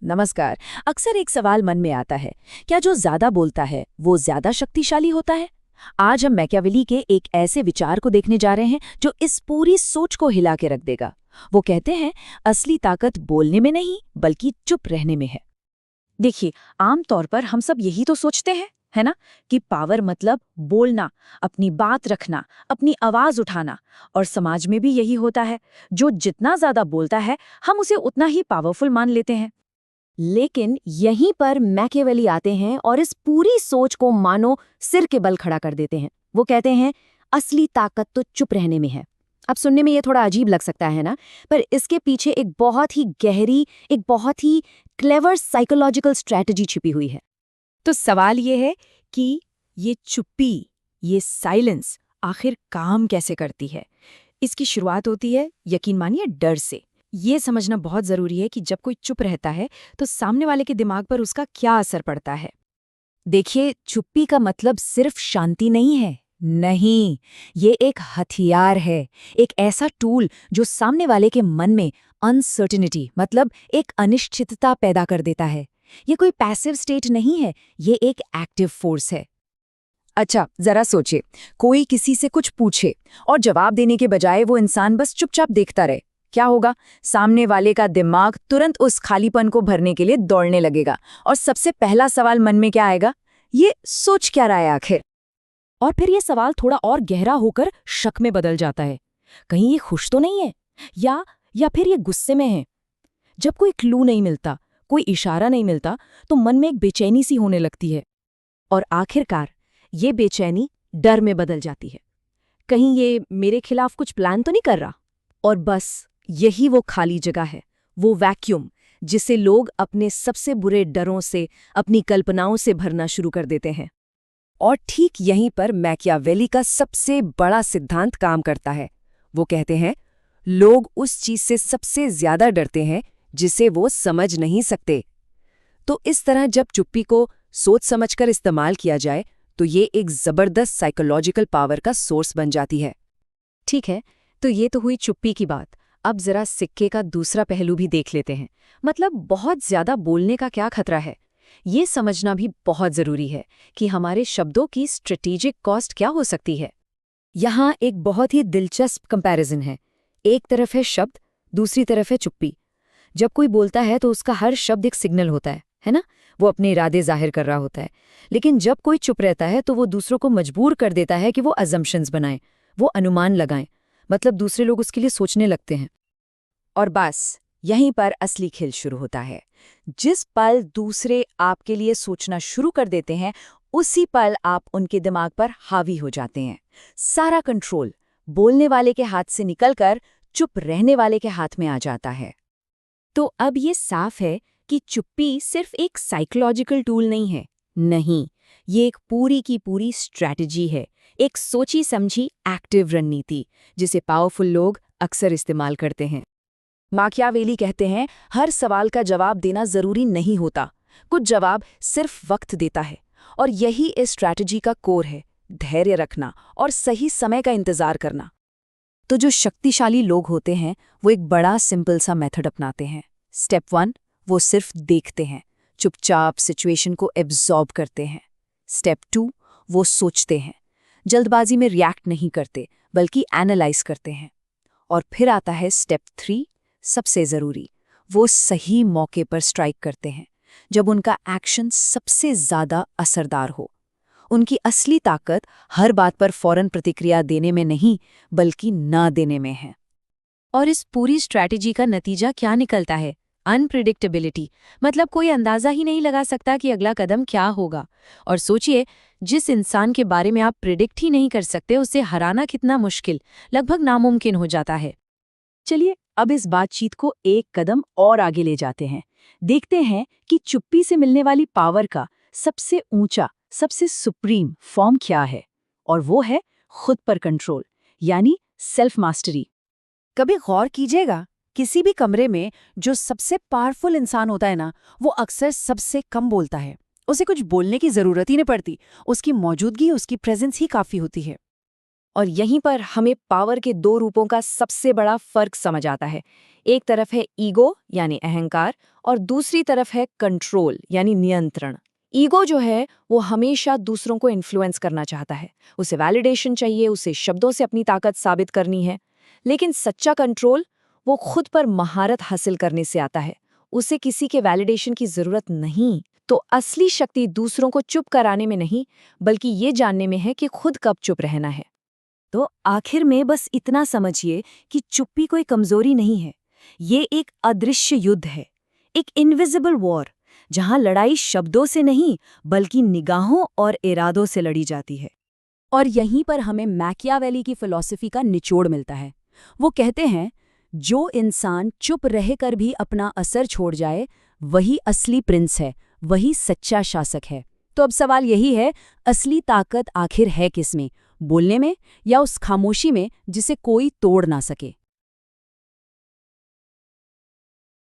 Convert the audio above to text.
नमस्कार। अक्सर एक सवाल मन में आता है, क्या जो ज्यादा बोलता है वो ज्यादा शक्तिशाली होता है? आज हम मैकियावेली के एक ऐसे विचार को देखने जा रहे हैं जो इस पूरी सोच को हिला के रख देगा। वो कहते हैं, असली ताकत बोलने में नहीं बल्कि चुप रहने में है। देखिए, आमतौर पर हम सब यही तो सोचते हैं, है ना, कि पावर मतलब बोलना, अपनी बात रखना, अपनी आवाज उठाना। और समाज में भी यही होता है। जो जितना ज्यादा बोलता है हम उसे उतना ही पावरफुल मान लेते हैं। लेकिन यहीं पर मैकियावेली आते हैं और इस पूरी सोच को मानो सिर के बल खड़ा कर देते हैं। वो कहते हैं, असली ताकत तो चुप रहने में है। अब सुनने में ये थोड़ा अजीब लग सकता है ना, पर इसके पीछे एक बहुत ही गहरी, एक बहुत ही क्लेवर साइकोलॉजिकल स्ट्रैटेजी छिपी हुई है। तो सवाल ये है कि ये चुप्पी, ये साइलेंस आखिर काम कैसे करती है। इसकी शुरुआत होती है, यकीन मानिए, डर से। ये समझना बहुत जरूरी है कि जब कोई चुप रहता है तो सामने वाले के दिमाग पर उसका क्या असर पड़ता है। देखिए, चुप्पी का मतलब सिर्फ शांति नहीं है। नहीं, ये एक हथियार है, एक ऐसा टूल जो सामने वाले के मन में अनसर्टेनिटी, मतलब एक अनिश्चितता पैदा कर देता है। ये कोई पैसिव स्टेट नहीं है, ये एक एक्टिव फोर्स है। अच्छा, जरा सोचिए, कोई किसी से कुछ पूछे और जवाब देने के बजाय वो इंसान बस चुपचाप देखता रहे। क्या होगा? सामने वाले का दिमाग तुरंत उस खालीपन को भरने के लिए दौड़ने लगेगा और सबसे पहला सवाल मन में क्या आएगा? ये सोच क्या रहा है आखिर? और फिर ये सवाल थोड़ा और गहरा होकर शक में बदल जाता है। कहीं ये खुश तो नहीं है, या फिर ये गुस्से में है। जब कोई क्लू नहीं मिलता, कोई इशारा नहीं मिलता, तो मन में एक बेचैनी सी होने लगती है। और आखिरकार ये बेचैनी डर में बदल जाती है। कहीं ये मेरे खिलाफ कुछ प्लान तो नहीं कर रहा? और बस यही वो खाली जगह है, वो वैक्यूम जिसे लोग अपने सबसे बुरे डरों से, अपनी कल्पनाओं से भरना शुरू कर देते हैं। और ठीक यहीं पर मैकियावेली का सबसे बड़ा सिद्धांत काम करता है। वो कहते हैं, लोग उस चीज से सबसे ज्यादा डरते हैं जिसे वो समझ नहीं सकते। तो इस तरह जब चुप्पी को सोच समझकर इस्तेमाल किया जाए तो ये एक जबरदस्त साइकोलॉजिकल पावर का सोर्स बन जाती है। ठीक है, तो ये तो हुई चुप्पी की बात। अब जरा सिक्के का दूसरा पहलू भी देख लेते हैं। मतलब बहुत ज्यादा बोलने का क्या खतरा है। ये समझना भी बहुत जरूरी है कि हमारे शब्दों की स्ट्रेटेजिक कॉस्ट क्या हो सकती है। यहाँ एक बहुत ही दिलचस्प कंपैरिजन है। एक तरफ है शब्द, दूसरी तरफ है चुप्पी। जब कोई बोलता है तो उसका हर शब्द एक सिग्नल होता है ना? वो अपने इरादे जाहिर कर रहा होता है। लेकिन जब कोई चुप रहता है तो वो दूसरों को मजबूर कर देता है कि वो अजम्पशंस बनाएं, वो अनुमान लगाएं। मतलब दूसरे लोग उसके लिए सोचने लगते हैं। और बस यहीं पर असली खेल शुरू होता है। जिस पल दूसरे आपके लिए सोचना शुरू कर देते हैं, उसी पल आप उनके दिमाग पर हावी हो जाते हैं। सारा कंट्रोल बोलने वाले के हाथ से निकलकर चुप रहने वाले के हाथ में आ जाता है। तो अब ये साफ है कि चुप्पी सिर्फ एक साइकोलॉजिकल टूल नहीं है। नहीं, ये एक पूरी की पूरी स्ट्रैटेजी है, एक सोची समझी एक्टिव रणनीति जिसे पावरफुल लोग अक्सर इस्तेमाल करते हैं। मैकियावेली कहते हैं, हर सवाल का जवाब देना जरूरी नहीं होता, कुछ जवाब सिर्फ वक्त देता है। और यही इस स्ट्रैटेजी का कोर है, धैर्य रखना और सही समय का इंतजार करना। तो जो शक्तिशाली लोग होते हैं वो एक बड़ा सिंपल सा मेथड अपनाते हैं। स्टेप 1, वो सिर्फ देखते हैं, चुपचाप सिचुएशन को एब्जॉर्ब करते हैं। स्टेप 2, वो सोचते हैं, जल्दबाजी में रिएक्ट नहीं करते बल्कि एनालाइज करते हैं। और फिर आता है स्टेप 3, सबसे ज़रूरी, वो सही मौके पर स्ट्राइक करते हैं, जब उनका एक्शन सबसे ज़्यादा असरदार हो। उनकी असली ताकत हर बात पर फौरन प्रतिक्रिया देने में नहीं बल्कि ना देने में है। और इस पूरी स्ट्रैटेजी का नतीजा क्या निकलता है? अनप्रिडिक्टेबिलिटी। मतलब कोई अंदाजा ही नहीं लगा सकता कि अगला कदम क्या होगा। और सोचिए, जिस इंसान के बारे में आप प्रिडिक्ट ही नहीं कर सकते, उसे हराना कितना मुश्किल, लगभग नामुमकिन हो जाता है। चलिए, अब इस बातचीत को एक कदम और आगे ले जाते हैं। देखते हैं कि चुप्पी से मिलने वाली पावर का सबसे ऊंचा, सबसे सुप्रीम फॉर्म क्या है। और वो है खुद पर कंट्रोल, यानी सेल्फ मास्टरी। कभी गौर कीजिएगा, किसी भी कमरे में जो सबसे पावरफुल इंसान होता है ना, वो अक्सर सबसे कम बोलता है। उसे कुछ बोलने की जरूरत ही नहीं पड़ती, उसकी मौजूदगी, उसकी प्रेजेंस ही काफी होती है। और यहीं पर हमें पावर के दो रूपों का सबसे बड़ा फर्क समझ आता है। एक तरफ है ईगो यानी अहंकार और दूसरी तरफ है कंट्रोल यानी नियंत्रण। ईगो जो है वो हमेशा दूसरों को इन्फ्लुएंस करना चाहता है, उसे वैलिडेशन चाहिए, उसे शब्दों से अपनी ताकत साबित करनी है। लेकिन सच्चा कंट्रोल वो खुद पर महारत हासिल करने से आता है, उसे किसी के वैलिडेशन की जरूरत नहीं। तो असली शक्ति दूसरों को चुप कराने में नहीं, बल्कि ये जानने में है कि खुद कब चुप रहना है। तो आखिर में बस इतना समझिए कि चुप्पी कोई कमजोरी नहीं है, ये एक अदृश्य युद्ध है, एक इनविजिबल वॉर, जहां लड़ाई शब्दों से नहीं बल्कि निगाहों और इरादों से लड़ी जाती है। और यहीं पर हमें मैकियावेली की फिलॉसफी का निचोड़ मिलता है। वो कहते हैं, जो इंसान चुप रहकर भी अपना असर छोड़ जाए, वही असली प्रिंस है, वही सच्चा शासक है। तो अब सवाल यही है, असली ताकत आखिर है किसमें? बोलने में या उस खामोशी में जिसे कोई तोड़ ना सके?